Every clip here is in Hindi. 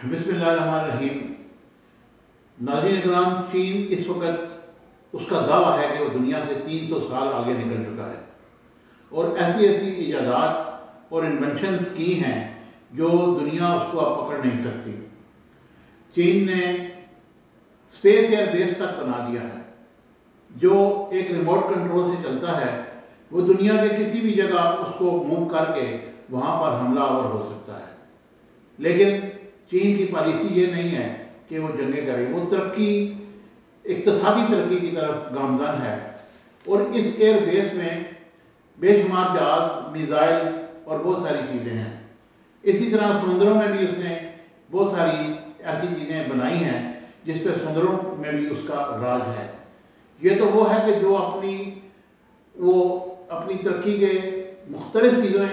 बिस्मिल्लाहिर्रहमानिर्रहीम। नाज़रीन इकराम, चीन इस वक्त उसका दावा है कि वो दुनिया से 300 साल आगे निकल चुका है और ऐसी ऐसी इजादात और इन्वेंशंस की हैं जो दुनिया उसको अब पकड़ नहीं सकती। चीन ने स्पेस एयर बेस तक बना दिया है जो एक रिमोट कंट्रोल से चलता है। वो दुनिया के किसी भी जगह उसको मूव करके वहाँ पर हमलावर हो सकता है। लेकिन चीन की पॉलिसी ये नहीं है कि वो जंगें करे, वो तरक्की, इक्तिसादी तरक्की की तरफ गामज़न है। और इस एयर बेस में बेशुमार जहाज, मिज़ाइल और बहुत सारी चीज़ें हैं। इसी तरह समुद्रों में भी उसने बहुत सारी ऐसी चीज़ें बनाई हैं जिस पर समुद्रों में भी उसका राज है। ये तो वो है कि जो अपनी तरक्की के मुख्तलिफ चीज़ें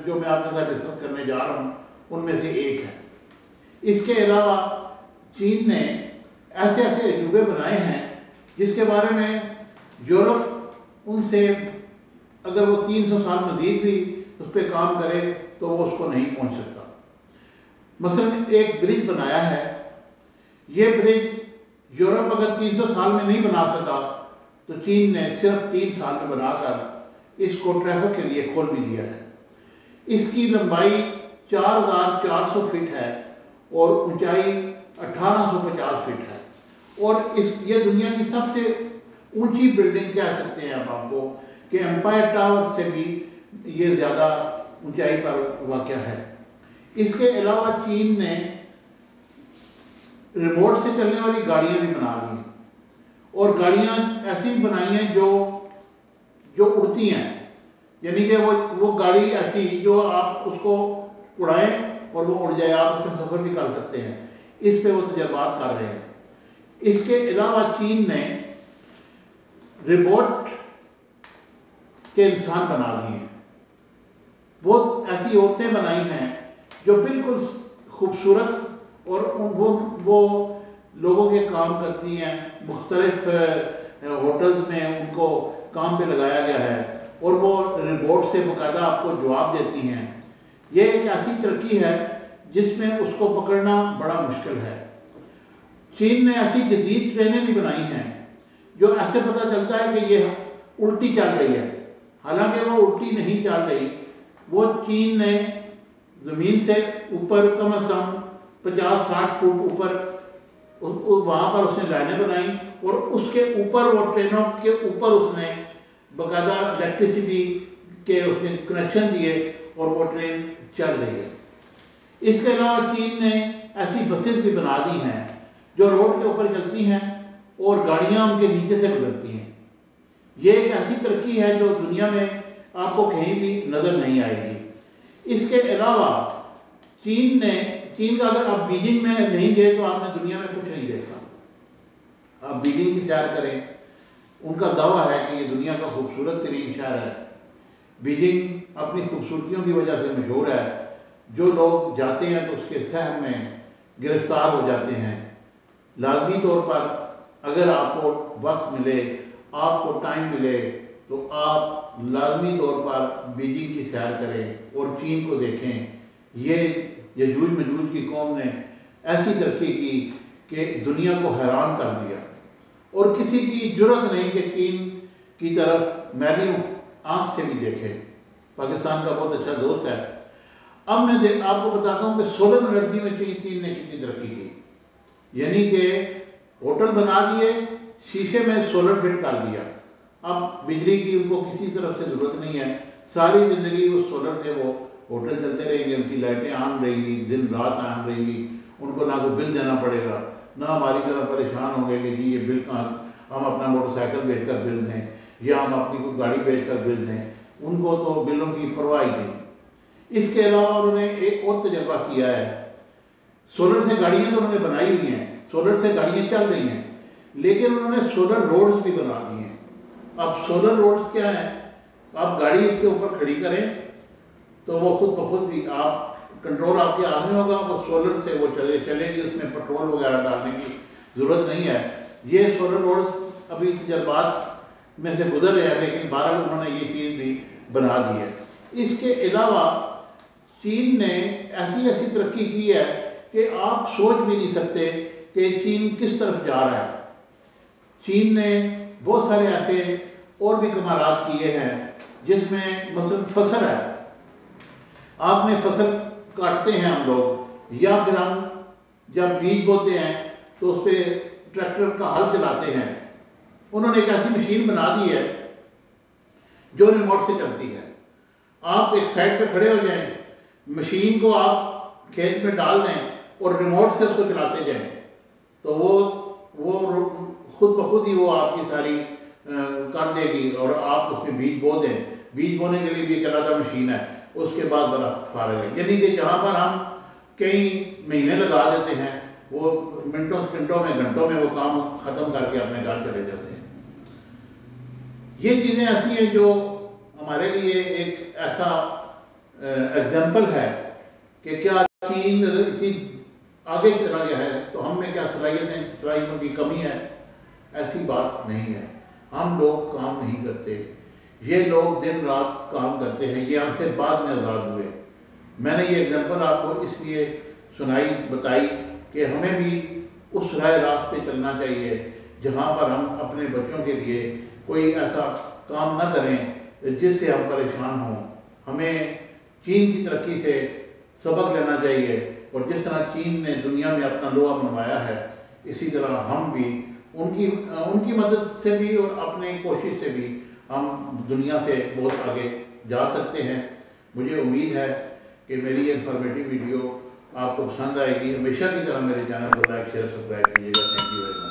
जो मैं आपके साथ डिस्कस करने जा रहा हूँ उनमें से एक है। इसके अलावा चीन ने ऐसे ऐसे अजूबे बनाए हैं जिसके बारे में यूरोप उनसे अगर वो 300 साल मज़ीद भी उस पर काम करे तो वो उसको नहीं पहुंच सकता। मसलन एक ब्रिज बनाया है। ये ब्रिज यूरोप अगर 300 साल में नहीं बना सका तो चीन ने सिर्फ 3 साल में बनाकर इसको ट्रैफिक के लिए खोल भी दिया है। इसकी लंबाई 4400 फीट है और ऊंचाई 1850 फीट है। और ये दुनिया की सबसे ऊंची बिल्डिंग कह सकते हैं आप आपको कि एम्पायर टावर से भी ये ज़्यादा ऊंचाई पर वाक़या है। इसके अलावा चीन ने रिमोट से चलने वाली गाड़ियाँ भी बना ली हैं और गाड़ियाँ ऐसी भी बनाई हैं जो उड़ती हैं, यानी कि वो गाड़ी ऐसी जो आप उसको उड़ाएं और वो उड़ जाए, आप उसमें सफ़र भी कर सकते हैं। इस पे वो तजर्बात कर रहे हैं। इसके अलावा चीन ने रोबोट के इंसान बना दिए हैं। बहुत ऐसी औरतें बनाई हैं जो बिल्कुल खूबसूरत और वो लोगों के काम करती हैं। मुख्तलिफ होटल्स में उनको काम पे लगाया गया है और वो रोबोट से बाकायदा आपको जवाब देती हैं। ये एक ऐसी तरक्की है जिसमें उसको पकड़ना बड़ा मुश्किल है। चीन ने ऐसी जदीद ट्रेनें भी बनाई हैं जो ऐसे पता चलता है कि ये उल्टी चल रही है, हालांकि वो उल्टी नहीं चल रही। वो चीन ने ज़मीन से ऊपर कम से कम 50-60 फुट ऊपर वहाँ पर उसने लाइनें बनाई और उसके ऊपर वो ट्रेनों के ऊपर उसने बाकायदा इलेक्ट्रिसिटी के उसने कनेक्शन दिए और वो ट्रेन चल रही है। इसके अलावा चीन ने ऐसी बसेस भी बना दी हैं जो रोड के ऊपर चलती हैं और गाड़ियाँ उनके नीचे से गुजरती हैं। ये एक ऐसी तरक्की है जो दुनिया में आपको कहीं भी नज़र नहीं आएगी। इसके अलावा चीन का अगर आप बीजिंग में नहीं गए तो आपने दुनिया में कुछ नहीं देखा। आप बीजिंग की सैर करें, उनका दावा है कि ये दुनिया का खूबसूरत तरीन शहर है। बीजिंग अपनी खूबसूरतियों की वजह से मशहूर है। जो लोग जाते हैं तो उसके शहर में गिरफ्तार हो जाते हैं। लाजमी तौर पर अगर आपको वक्त मिले, आपको टाइम मिले तो आप लाजमी तौर पर बीजिंग की सैर करें और चीन को देखें। ये यजूज मजूज की कौम ने ऐसी तरक्की की कि दुनिया को हैरान कर दिया और किसी की जुर्रत नहीं कि चीन की तरफ मैली आँख से भी देखे। पाकिस्तान का बहुत अच्छा दोस्त है। अब मैं आपको बताता हूँ कि सोलर एनर्जी में चीन ने कितनी तरक्की की। यानी कि होटल बना दिए, शीशे में सोलर फिट कर दिया। अब बिजली की उनको किसी तरफ से ज़रूरत नहीं है। सारी ज़िंदगी उस सोलर से वो होटल चलते रहेंगे, उनकी लाइटें ऑन रहेंगी, दिन रात ऑन रहेंगी। उनको ना कोई बिल देना पड़ेगा, ना हमारी तरह परेशान होंगे कि जी ये बिल कहाँ, हम अपना मोटरसाइकिल बेच कर बिल दें या हम अपनी कोई गाड़ी बेच कर बिल दें। उनको तो बिलों की परवाह ही नहीं। इसके अलावा उन्होंने एक और तजर्बा किया है। सोलर से गाड़ियाँ तो उन्होंने बनाई हुई हैं, सोलर से गाड़ियाँ चल रही हैं, लेकिन उन्होंने सोलर रोड्स भी बना दी हैं। अब सोलर रोड्स क्या है, आप गाड़ी इसके ऊपर खड़ी करें तो वो खुद ब खुद भी आप कंट्रोल आपके हाथ में होगा, वो सोलर से वो चलेगी। उसमें पेट्रोल वगैरह डालने की ज़रूरत नहीं है। ये सोलर रोड्स अभी तजर्बात में से गुजर रहे हैं, लेकिन बहरहाल उन्होंने ये चीज़ भी बना दी है। इसके अलावा चीन ने ऐसी ऐसी तरक्की की है कि आप सोच भी नहीं सकते कि चीन किस तरफ जा रहा है। चीन ने बहुत सारे ऐसे और भी कमालात किए हैं जिसमें मसलन फसल है। आपने फसल काटते हैं हम लोग, या फिर हम जब बीज बोते हैं तो उस पर ट्रैक्टर का हल चलाते हैं। उन्होंने एक ऐसी मशीन बना दी है जो रिमोट से चलती है। आप एक साइड पे खड़े हो जाएं, मशीन को आप खेत में डाल दें और रिमोट से उसको चलाते जाएं, तो वो खुद ब खुद ही वो आपकी सारी कर देगी और आप उसमें बीज बो दें। बीज बोने के लिए भी एक अलग मशीन है, उसके बाद बड़ा फारग है। यानी कि जहाँ पर हम कई महीने लगा देते हैं, वो मिनटों सेकंडों में घंटों में वो काम ख़त्म करके अपने घर चले जाते हैं। ये चीज़ें ऐसी हैं जो हमारे लिए एक ऐसा एग्जाम्पल है कि क्या चीन इतनी आगे चला गया है तो हम में क्या सलाहियतों की कमी है? ऐसी बात नहीं है। हम लोग काम नहीं करते, ये लोग दिन रात काम करते हैं। ये हमसे बाद में आज़ाद हुए। मैंने ये एग्जाम्पल आपको इसलिए बताई कि हमें भी उस राह रास्ते चलना चाहिए जहाँ पर हम अपने बच्चों के लिए कोई ऐसा काम ना करें जिससे हम परेशान हों। हमें चीन की तरक्की से सबक लेना चाहिए और जिस तरह चीन ने दुनिया में अपना लोहा मनवाया है, इसी तरह हम भी उनकी मदद से भी और अपनी कोशिश से भी हम दुनिया से बहुत आगे जा सकते हैं। मुझे उम्मीद है कि मेरी ये इन्फॉर्मेटिव वीडियो आपको पसंद आएगी। हमेशा की तरह मेरे चैनल को लाइक शेयर सब्सक्राइब कीजिएगा। Thank you very much.